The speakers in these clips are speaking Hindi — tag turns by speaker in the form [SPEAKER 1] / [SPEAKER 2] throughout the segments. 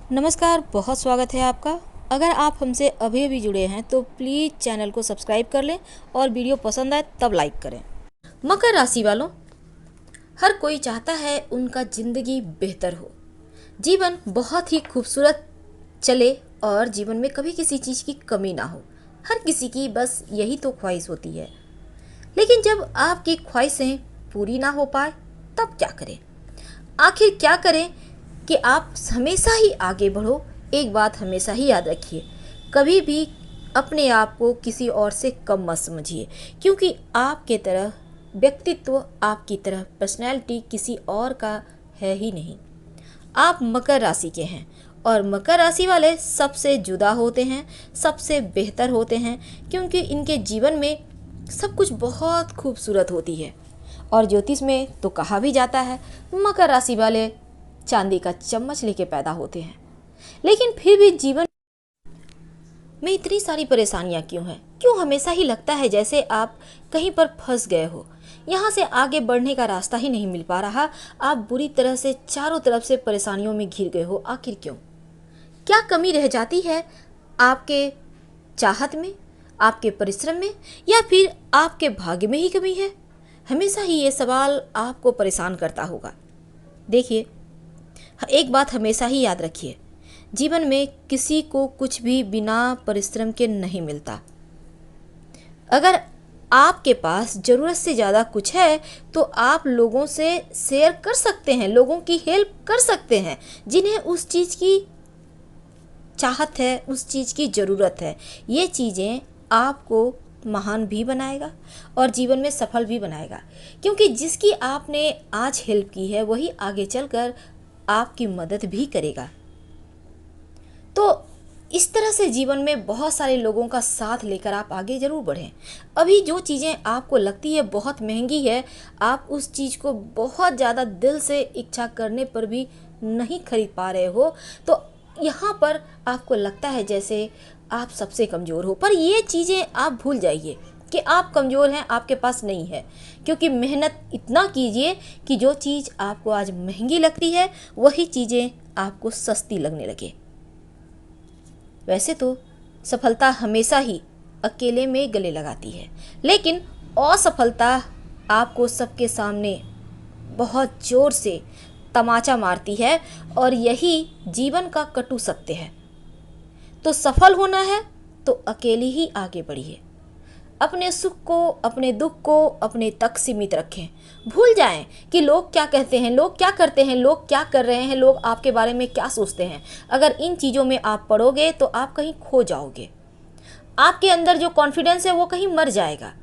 [SPEAKER 1] नमस्कार, बहुत स्वागत है आपका। अगर आप हमसे अभी अभी जुड़े हैं तो प्लीज़ चैनल को सब्सक्राइब कर लें और वीडियो पसंद आए तब लाइक करें। मकर राशि वालों, हर कोई चाहता है उनका ज़िंदगी बेहतर हो, जीवन बहुत ही खूबसूरत चले और जीवन में कभी किसी चीज़ की कमी ना हो। हर किसी की बस यही तो ख्वाहिश होती है। लेकिन जब आपकी ख्वाहिशें पूरी ना हो पाए तब क्या करें? आखिर क्या करें कि आप हमेशा ही आगे बढ़ो। एक बात हमेशा ही याद रखिए, कभी भी अपने आप को किसी और से कम मत समझिए, क्योंकि आपके तरह व्यक्तित्व, आपकी तरह पर्सनैलिटी किसी और का है ही नहीं। आप मकर राशि के हैं और मकर राशि वाले सबसे जुदा होते हैं, सबसे बेहतर होते हैं, क्योंकि इनके जीवन में सब कुछ बहुत खूबसूरत होती है। और ज्योतिष में तो कहा भी जाता है, मकर राशि वाले चांदी का चम्मच लेके पैदा होते हैं। लेकिन फिर भी जीवन में इतनी सारी परेशानियां क्यों हैं? क्यों हमेशा ही लगता है जैसे आप कहीं पर फंस गए हो, यहाँ से आगे बढ़ने का रास्ता ही नहीं मिल पा रहा। आप बुरी तरह से चारों तरफ से परेशानियों में घिर गए हो। आखिर क्यों? क्या कमी रह जाती है आपके चाहत में, आपके परिश्रम में, या फिर आपके भाग्य में ही कमी है? हमेशा ही ये सवाल आपको परेशान करता होगा। देखिए, एक बात हमेशा ही याद रखिए, जीवन में किसी को कुछ भी बिना परिश्रम के नहीं मिलता। अगर आपके पास ज़रूरत से ज़्यादा कुछ है तो आप लोगों से शेयर कर सकते हैं, लोगों की हेल्प कर सकते हैं जिन्हें उस चीज़ की चाहत है, उस चीज़ की ज़रूरत है। ये चीज़ें आपको महान भी बनाएगा और जीवन में सफल भी बनाएगा, क्योंकि जिसकी आपने आज हेल्प की है वही आगे चलकर आपकी मदद भी करेगा। तो इस तरह से जीवन में बहुत सारे लोगों का साथ लेकर आप आगे ज़रूर बढ़ें। अभी जो चीज़ें आपको लगती है बहुत महंगी है, आप उस चीज़ को बहुत ज़्यादा दिल से इच्छा करने पर भी नहीं खरीद पा रहे हो, तो यहाँ पर आपको लगता है जैसे आप सबसे कमज़ोर हो। पर ये चीज़ें आप भूल जाइए कि आप कमज़ोर हैं, आपके पास नहीं है। क्योंकि मेहनत इतना कीजिए कि जो चीज़ आपको आज महंगी लगती है वही चीज़ें आपको सस्ती लगने लगे। वैसे तो सफलता हमेशा ही अकेले में गले लगाती है, लेकिन असफलता आपको सबके सामने बहुत ज़ोर से तमाचा मारती है और यही जीवन का कटु सत्य है। तो सफल होना है तो अकेले ही आगे बढ़िए। अपने सुख को, अपने दुख को अपने तक सीमित रखें। भूल जाएं कि लोग क्या कहते हैं, लोग क्या करते हैं, लोग क्या कर रहे हैं, लोग आपके बारे में क्या सोचते हैं। अगर इन चीज़ों में आप पड़ोगे तो आप कहीं खो जाओगे। आपके अंदर जो कॉन्फिडेंस है वो कहीं मर जाएगा।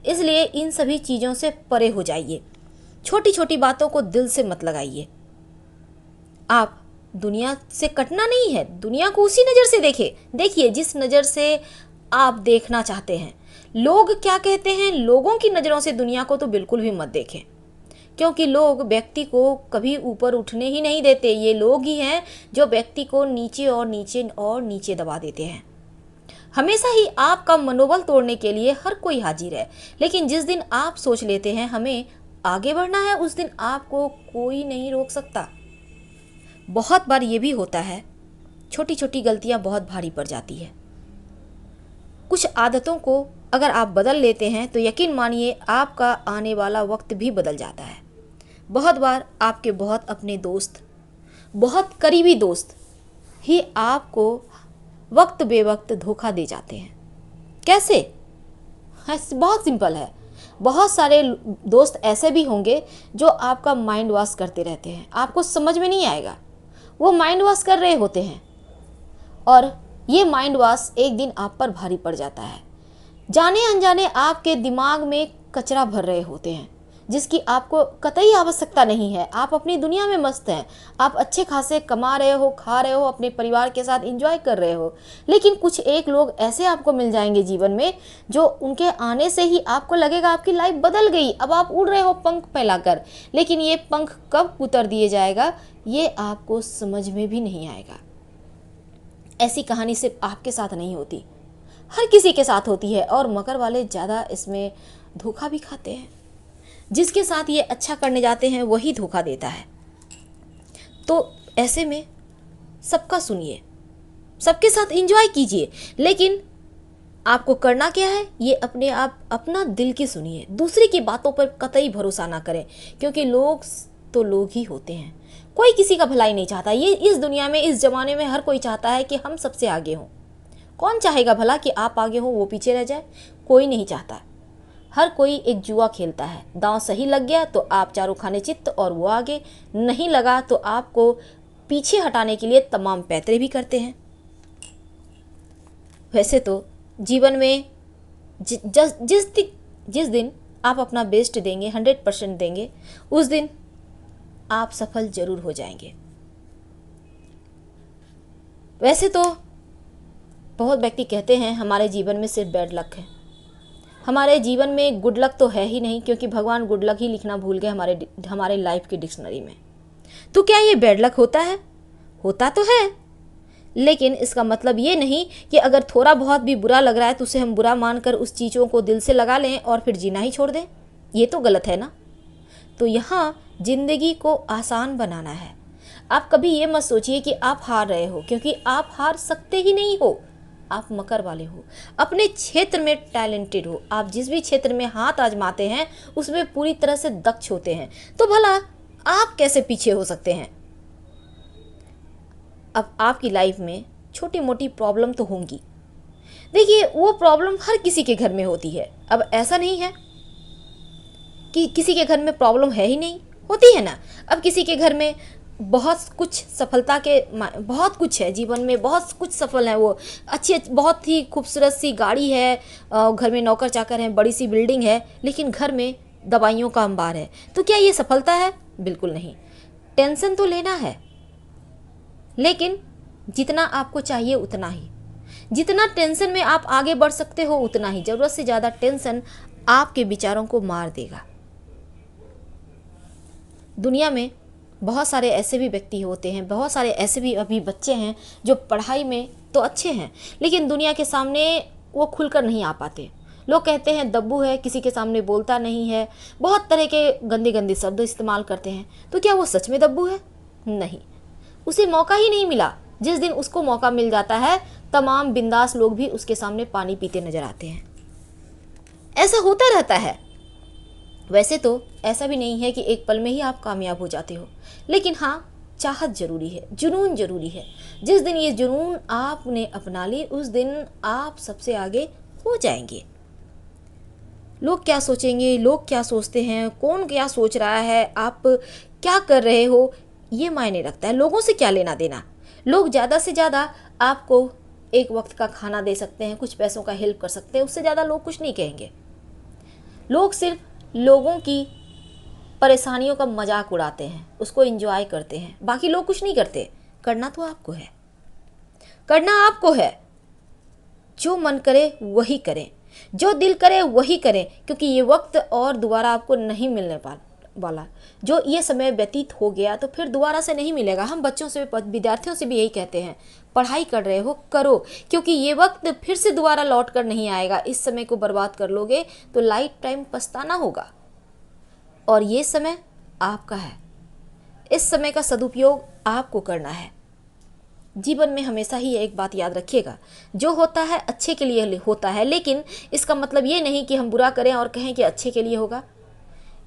[SPEAKER 1] इसलिए इन सभी चीज़ों से परे हो जाइए। छोटी छोटी बातों को दिल से मत लगाइए। आप दुनिया से कटना नहीं है, दुनिया को उसी नज़र से देखिए जिस नज़र से आप देखना चाहते हैं। लोग क्या कहते हैं, लोगों की नज़रों से दुनिया को तो बिल्कुल भी मत देखें, क्योंकि लोग व्यक्ति को कभी ऊपर उठने ही नहीं देते। ये लोग ही हैं जो व्यक्ति को नीचे और नीचे और नीचे दबा देते हैं। हमेशा ही आपका मनोबल तोड़ने के लिए हर कोई हाजिर है, लेकिन जिस दिन आप सोच लेते हैं हमें आगे बढ़ना है, उस दिन आपको कोई नहीं रोक सकता। बहुत बार ये भी होता है, छोटी छोटी गलतियां बहुत भारी पड़ जाती है। कुछ आदतों को अगर आप बदल लेते हैं तो यकीन मानिए आपका आने वाला वक्त भी बदल जाता है। बहुत बार आपके बहुत अपने दोस्त, बहुत करीबी दोस्त ही आपको वक्त बेवक्त धोखा दे जाते हैं। कैसे? बहुत सिंपल है। बहुत सारे दोस्त ऐसे भी होंगे जो आपका माइंड वॉश करते रहते हैं, आपको समझ में नहीं आएगा, वो माइंड वॉश कर रहे होते हैं और ये माइंड वॉश एक दिन आप पर भारी पड़ जाता है। जाने अनजाने आपके दिमाग में कचरा भर रहे होते हैं जिसकी आपको कतई आवश्यकता नहीं है। आप अपनी दुनिया में मस्त हैं, आप अच्छे खासे कमा रहे हो, खा रहे हो, अपने परिवार के साथ एंजॉय कर रहे हो। लेकिन कुछ एक लोग ऐसे आपको मिल जाएंगे जीवन में जो उनके आने से ही आपको लगेगा आपकी लाइफ बदल गई, अब आप उड़ रहे हो पंख फैलाकर। लेकिन ये पंख कब उतर दिए जाएगा ये आपको समझ में भी नहीं आएगा। ऐसी कहानी सिर्फ आपके साथ नहीं होती, हर किसी के साथ होती है और मकर वाले ज़्यादा इसमें धोखा भी खाते हैं। जिसके साथ ये अच्छा करने जाते हैं वही धोखा देता है। तो ऐसे में सबका सुनिए, सबके साथ एंजॉय कीजिए, लेकिन आपको करना क्या है, ये अपने आप अपना दिल की सुनिए। दूसरे की बातों पर कतई भरोसा ना करें, क्योंकि लोग तो लोग ही होते हैं। कोई किसी का भलाई नहीं चाहता। ये इस दुनिया में, इस जमाने में हर कोई चाहता है कि हम सबसे आगे हों। कौन चाहेगा भला कि आप आगे हो, वो पीछे रह जाए? कोई नहीं चाहता। हर कोई एक जुआ खेलता है। दांव सही लग गया तो आप चारों खाने चित्त और वो आगे, नहीं लगा तो आपको पीछे हटाने के लिए तमाम पैतरे भी करते हैं। वैसे तो जीवन में जिस दिन आप अपना बेस्ट देंगे, 100% देंगे, उस दिन आप सफल जरूर हो जाएंगे। वैसे तो बहुत व्यक्ति कहते हैं हमारे जीवन में सिर्फ बैड लक है। हमारे जीवन में गुड लक तो है ही नहीं, क्योंकि भगवान गुड लक ही लिखना भूल गए हमारे लाइफ की डिक्शनरी में। तो क्या ये बैड लक होता है? होता तो है, लेकिन इसका मतलब ये नहीं कि अगर थोड़ा बहुत भी बुरा लग रहा है तो उसे हम बुरा मानकर उस चीज़ों को दिल से लगा लें और फिर जीना ही छोड़ दें। ये तो गलत है ना। तो यहाँ जिंदगी को आसान बनाना है। आप कभी ये मत सोचिए कि आप हार रहे हो, क्योंकि आप हार सकते ही नहीं हो। आप मकर वाले हो, अपने क्षेत्र में टैलेंटेड हो। आप जिस भी क्षेत्र में हाथ आजमाते हैं उसमें पूरी तरह से दक्ष होते हैं। तो भला आप कैसे पीछे हो सकते हैं? अब आपकी लाइफ में छोटी मोटी प्रॉब्लम तो होंगी। देखिए, वो प्रॉब्लम हर किसी के घर में होती है। अब ऐसा नहीं है कि किसी के घर में प्रॉब्लम है ही नहीं, होती है ना। अब किसी के घर में बहुत कुछ सफलता के बहुत कुछ है, जीवन में बहुत कुछ सफल है, वो अच्छी बहुत ही खूबसूरत सी गाड़ी है, घर में नौकर चाकर हैं, बड़ी सी बिल्डिंग है, लेकिन घर में दवाइयों का अंबार है। तो क्या ये सफलता है? बिल्कुल नहीं। टेंशन तो लेना है, लेकिन जितना आपको चाहिए उतना ही। जितना टेंशन में आप आगे बढ़ सकते हो उतना ही। ज़रूरत से ज़्यादा टेंशन आपके विचारों को मार देगा। दुनिया में बहुत सारे ऐसे भी व्यक्ति होते हैं, बहुत सारे ऐसे भी अभी बच्चे हैं जो पढ़ाई में तो अच्छे हैं, लेकिन दुनिया के सामने वो खुलकर नहीं आ पाते। लोग कहते हैं दब्बू है, किसी के सामने बोलता नहीं है, बहुत तरह के गंदे गंदे शब्द इस्तेमाल करते हैं। तो क्या वो सच में दब्बू है? नहीं, उसे मौका ही नहीं मिला। जिस दिन उसको मौका मिल जाता है, तमाम बिंदास लोग भी उसके सामने पानी पीते नजर आते हैं। ऐसा होता रहता है। वैसे तो ऐसा भी नहीं है कि एक पल में ही आप कामयाब हो जाते हो, लेकिन हाँ, चाहत जरूरी है, जुनून जरूरी है। जिस दिन ये जुनून आपने अपना ली, उस दिन आप सबसे आगे हो जाएंगे। लोग क्या सोचेंगे, लोग क्या सोचते हैं, कौन क्या सोच रहा है, आप क्या कर रहे हो, ये मायने रखता है। लोगों से क्या लेना देना। लोग ज़्यादा से ज़्यादा आपको एक वक्त का खाना दे सकते हैं, कुछ पैसों का हेल्प कर सकते हैं, उससे ज़्यादा लोग कुछ नहीं कहेंगे। लोग सिर्फ लोगों की परेशानियों का मजाक उड़ाते हैं, उसको एंजॉय करते हैं, बाकी लोग कुछ नहीं करते। करना तो आपको है, करना आपको है। जो मन करे वही करें, जो दिल करे वही करें, क्योंकि ये वक्त और दोबारा आपको नहीं मिलने वाला। जो ये समय व्यतीत हो गया तो फिर दोबारा से नहीं मिलेगा। हम बच्चों से, विद्यार्थियों से भी यही कहते हैं, पढ़ाई कर रहे हो करो, क्योंकि ये वक्त फिर से दोबारा लौट कर नहीं आएगा। इस समय को बर्बाद कर लोगे तो लाइफ टाइम पछताना होगा, और ये समय आपका है। इस समय का सदुपयोग आपको करना है। जीवन में हमेशा ही एक बात याद रखिएगा, जो होता है अच्छे के लिए होता है, लेकिन इसका मतलब ये नहीं कि हम बुरा करें और कहें कि अच्छे के लिए होगा।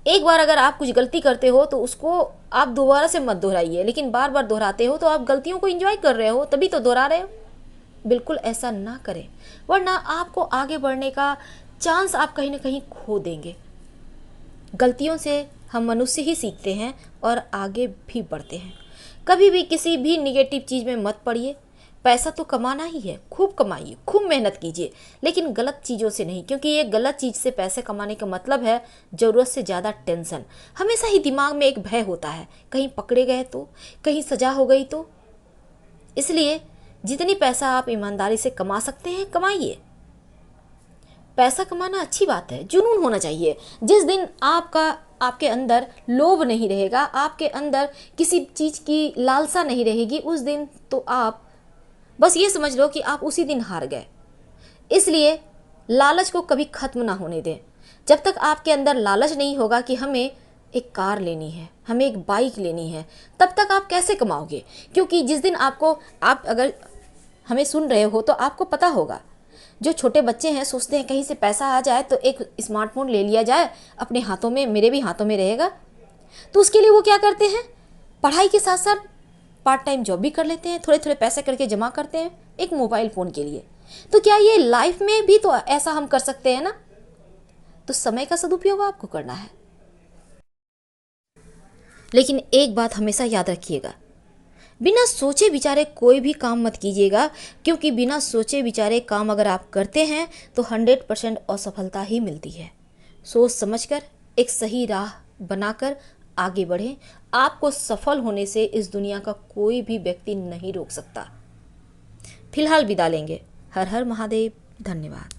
[SPEAKER 1] एक बार अगर आप कुछ गलती करते हो तो उसको आप दोबारा से मत दोहराइए, लेकिन बार बार दोहराते हो तो आप गलतियों को एंजॉय कर रहे हो, तभी तो दोहरा रहे हो। बिल्कुल ऐसा ना करें, वरना आपको आगे बढ़ने का चांस आप कहीं ना कहीं खो देंगे। गलतियों से हम मनुष्य ही सीखते हैं और आगे भी बढ़ते हैं। कभी भी किसी भी निगेटिव चीज़ में मत पड़िए। पैसा तो कमाना ही है, खूब कमाइए, खूब मेहनत कीजिए, लेकिन गलत चीज़ों से नहीं, क्योंकि ये गलत चीज़ से पैसे कमाने का मतलब है ज़रूरत से ज़्यादा टेंशन। हमेशा ही दिमाग में एक भय होता है, कहीं पकड़े गए तो, कहीं सजा हो गई तो। इसलिए जितनी पैसा आप ईमानदारी से कमा सकते हैं कमाइए। पैसा कमाना अच्छी बात है, जुनून होना चाहिए। जिस दिन आपके अंदर लोभ नहीं रहेगा, आपके अंदर किसी चीज़ की लालसा नहीं रहेगी, उस दिन तो आप बस ये समझ लो कि आप उसी दिन हार गए। इसलिए लालच को कभी खत्म ना होने दें। जब तक आपके अंदर लालच नहीं होगा कि हमें एक कार लेनी है, हमें एक बाइक लेनी है, तब तक आप कैसे कमाओगे? क्योंकि जिस दिन आप अगर हमें सुन रहे हो तो आपको पता होगा, जो छोटे बच्चे हैं सोचते हैं कहीं से पैसा आ जाए तो एक स्मार्टफोन ले लिया जाए अपने हाथों में, मेरे भी हाथों में रहेगा। तो उसके लिए वो क्या करते हैं, पढ़ाई के साथ साथ पार्ट टाइम जॉब भी कर लेते हैं, थोड़े थोड़े पैसे करके जमा करते हैं एक मोबाइल फ़ोन के लिए। तो क्या ये लाइफ में भी तो ऐसा हम कर सकते हैं ना? तो समय का सदुपयोग आपको करना है। लेकिन एक बात हमेशा याद रखिएगा, बिना सोचे विचारे कोई भी काम मत कीजिएगा, क्योंकि बिना सोचे विचारे काम अगर आप करते हैं तो 100% असफलता ही मिलती है। सोच समझकर एक सही राह बनाकर आगे बढ़ें। आपको सफल होने से इस दुनिया का कोई भी व्यक्ति नहीं रोक सकता। फिलहाल विदा लेंगे। हर हर महादेव। धन्यवाद।